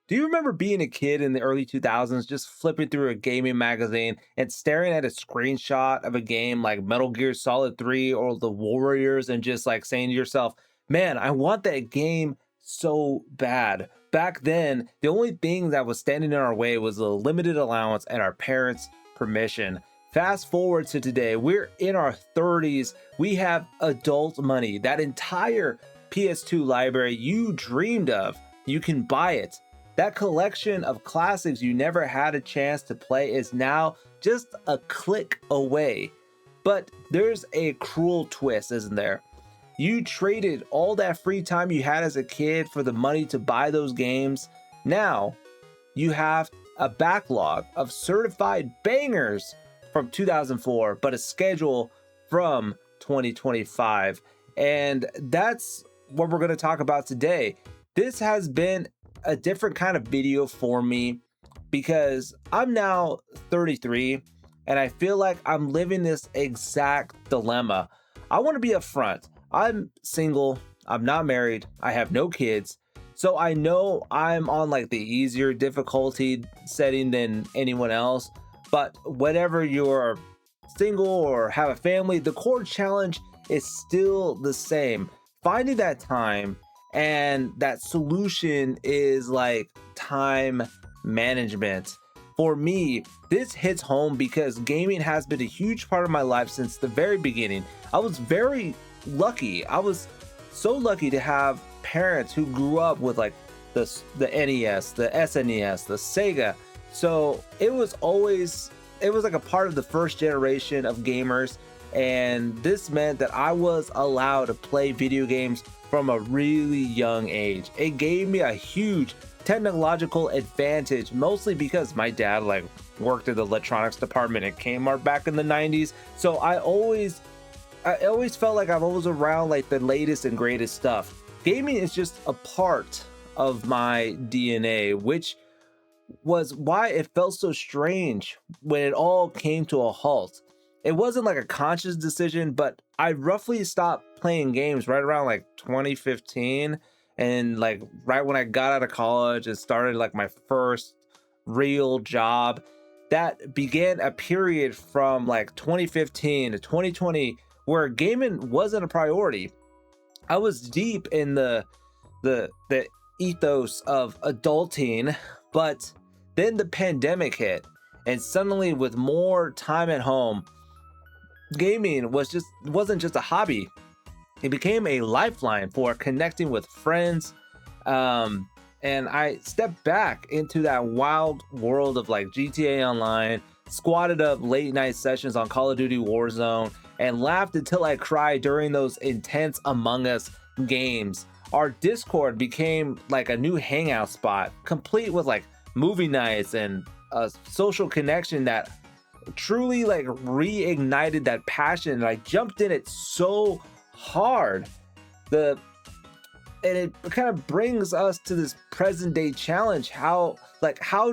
Do you remember being a kid in the early 2000s, just flipping through a gaming magazine and staring at a screenshot of a game like Metal Gear Solid 3 or The Warriors and just like saying to yourself, man, I want that game so bad. Back then, the only thing that was standing in our way was a limited allowance and our parents' permission. Fast forward to today, we're in our 30s. We have adult money. That entire PS2 library you dreamed of, you can buy it. That collection of classics you never had a chance to play is now just a click away. But there's a cruel twist, isn't there? You traded all that free time you had as a kid for the money to buy those games. Now you have a backlog of certified bangers from 2004, but a schedule from 2025. And that's what we're going to talk about today. This has been a different kind of video for me because I'm now 33 and I feel like I'm living this exact dilemma. I want to be upfront. I'm single, I'm not married, I have no kids. So I know I'm on like the easier difficulty setting than anyone else. But whenever you're single or have a family, the core challenge is still the same. Finding that time, and that solution is like time management. For me, this hits home because gaming has been a huge part of my life since the very beginning. I was very lucky. I was so lucky to have parents who grew up with like the NES, the SNES, the Sega. So it was like a part of the first generation of gamers, and this meant that I was allowed to play video games from a really young age. It gave me a huge technological advantage, mostly because my dad like worked in the electronics department at Kmart back in the 90s. So I always felt like I'm always around like the latest and greatest stuff. Gaming is just a part of my DNA, which was why it felt so strange when it all came to a halt. It wasn't like a conscious decision, but I roughly stopped playing games right around like 2015. And like right when I got out of college and started like my first real job, that began a period from like 2015 to 2020 where gaming wasn't a priority. I was deep in the ethos of adulting, but then the pandemic hit, and suddenly with more time at home, gaming wasn't just a hobby. It became a lifeline for connecting with friends. And I stepped back into that wild world of like GTA Online, squatted up late night sessions on Call of Duty Warzone, and laughed until I cried during those intense Among Us games. Our Discord became like a new hangout spot, complete with like movie nights and a social connection that truly like reignited that passion. And I jumped in it so hard. And it kind of brings us to this present day challenge. How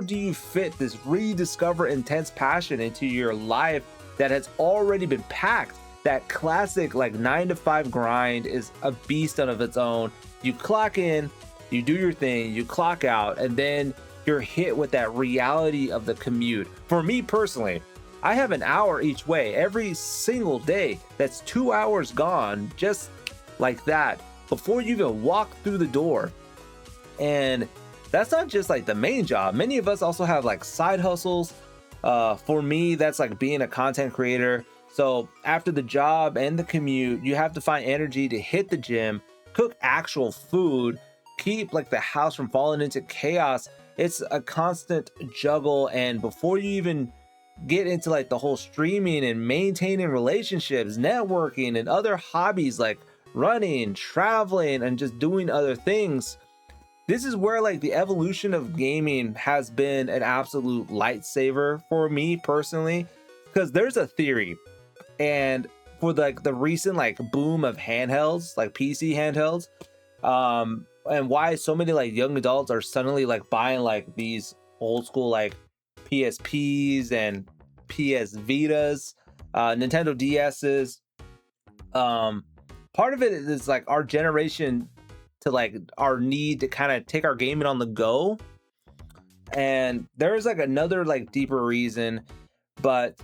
do you fit this rediscover intense passion into your life that has already been packed? That classic like 9 to 5 grind is a beast of its own. You clock in, you do your thing, you clock out, and then you're hit with that reality of the commute. For me personally, I have an hour each way every single day. That's 2 hours gone just like that before you even walk through the door. And that's not just like the main job. Many of us also have like side hustles. For me, that's like being a content creator. So after the job and the commute, you have to find energy to hit the gym, cook actual food, keep like the house from falling into chaos. It's a constant juggle. And before you even get into like the whole streaming and maintaining relationships, networking, and other hobbies like running, traveling, and just doing other things, this is where like the evolution of gaming has been an absolute lightsaber for me personally. Because there's a theory, and for like the recent like boom of handhelds, like PC handhelds, and why so many like young adults are suddenly like buying like these old school like PSPs and PS Vitas, Nintendo DSs. Part of it is like our generation to like our need to kind of take our gaming on the go. And there's like another like deeper reason, but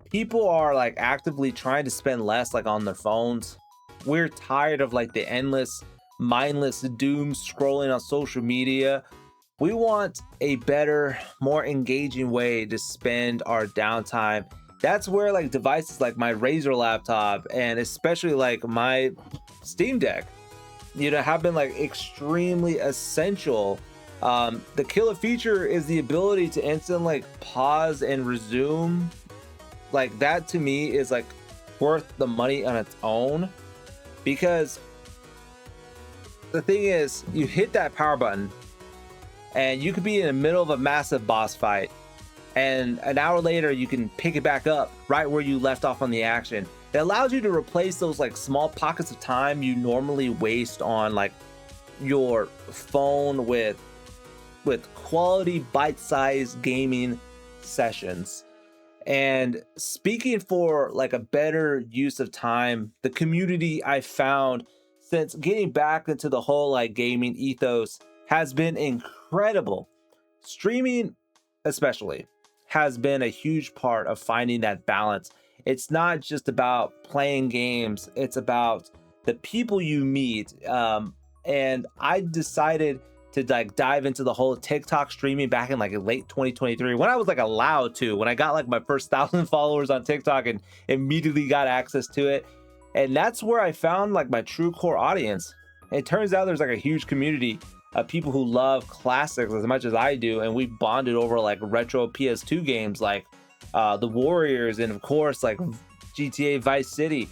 people are like actively trying to spend less like on their phones. We're tired of like the endless mindless doom scrolling on social media. We want a better, more engaging way to spend our downtime. That's where like devices like my Razer laptop and especially like my Steam Deck, have been like extremely essential. The killer feature is the ability to instantly like pause and resume. Like that to me is like worth the money on its own, because the thing is, you hit that power button and you could be in the middle of a massive boss fight, and an hour later you can pick it back up right where you left off on the action. It allows you to replace those like small pockets of time you normally waste on like your phone with quality bite-sized gaming sessions. And speaking for like a better use of time, the community I found since getting back into the whole like gaming ethos has been incredible. Streaming especially has been a huge part of finding that balance. It's not just about playing games, it's about the people you meet. And I decided to like dive into the whole TikTok streaming back in like late 2023 when I was like allowed to, when I got like my first 1,000 followers on TikTok and immediately got access to it. And that's where I found like my true core audience. It turns out there's like a huge community of people who love classics as much as I do, and we bonded over like retro PS2 games like The Warriors and of course like GTA Vice City.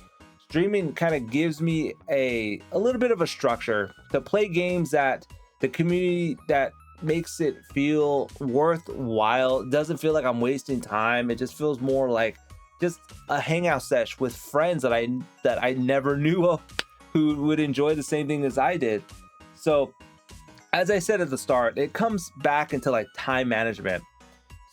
Streaming kind of gives me a little bit of a structure to play games that the community that makes it feel worthwhile. It doesn't feel like I'm wasting time. It just feels more like just a hangout sesh with friends that I never knew of who would enjoy the same thing as I did. So as I said at the start, it comes back into like time management.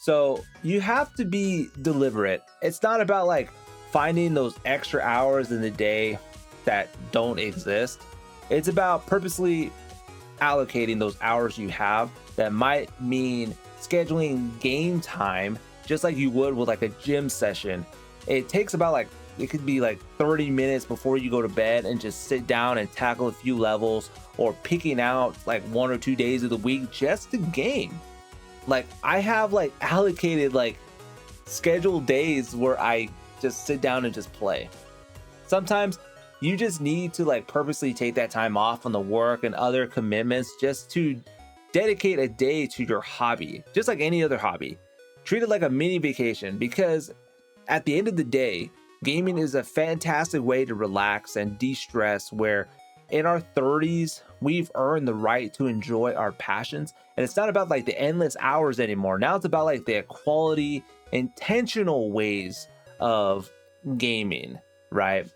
So you have to be deliberate. It's not about like finding those extra hours in the day that don't exist. It's about purposely allocating those hours you have. That might mean scheduling game time just like you would with like a gym session. It takes about like, it could be like 30 minutes before you go to bed and just sit down and tackle a few levels, or picking out like 1 or 2 days of the week just to game. Like I have like allocated like scheduled days where I just sit down and just play. Sometimes you just need to like purposely take that time off on the work and other commitments just to dedicate a day to your hobby, just like any other hobby. Treat it like a mini vacation, because at the end of the day, gaming is a fantastic way to relax and de-stress, where in our 30s, we've earned the right to enjoy our passions. And it's not about like the endless hours anymore. Now it's about like the quality, intentional ways of gaming, right?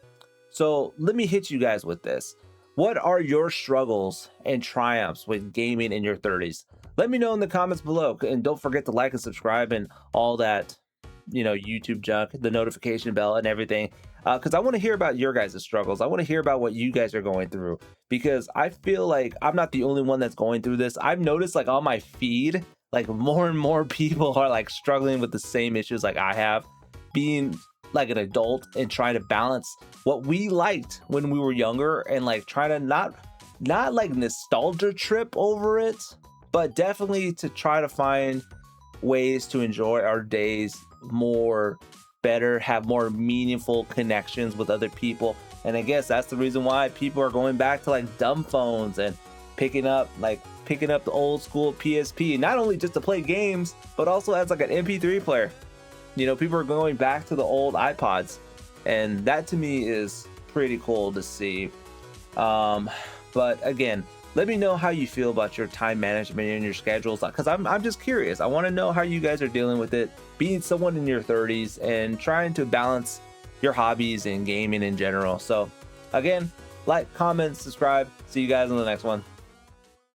So let me hit you guys with this. What are your struggles and triumphs with gaming in your 30s? Let me know in the comments below. And don't forget to like and subscribe and all that, YouTube junk, the notification bell and everything. Because I want to hear about your guys' struggles. I want to hear about what you guys are going through, because I feel like I'm not the only one that's going through this. I've noticed like on my feed, like more and more people are like struggling with the same issues like I have, being like an adult and trying to balance what we liked when we were younger and like trying to not like nostalgia trip over it, but definitely to try to find ways to enjoy our days more better, have more meaningful connections with other people. And I guess that's the reason why people are going back to like dumb phones and picking up the old school PSP, not only just to play games, but also as like an MP3 player. People are going back to the old iPods, and that to me is pretty cool to see. But again, let me know how you feel about your time management and your schedules, because I'm just curious. I want to know how you guys are dealing with it, being someone in your 30s and trying to balance your hobbies and gaming in general. So again, like, comment, subscribe. See you guys in the next one.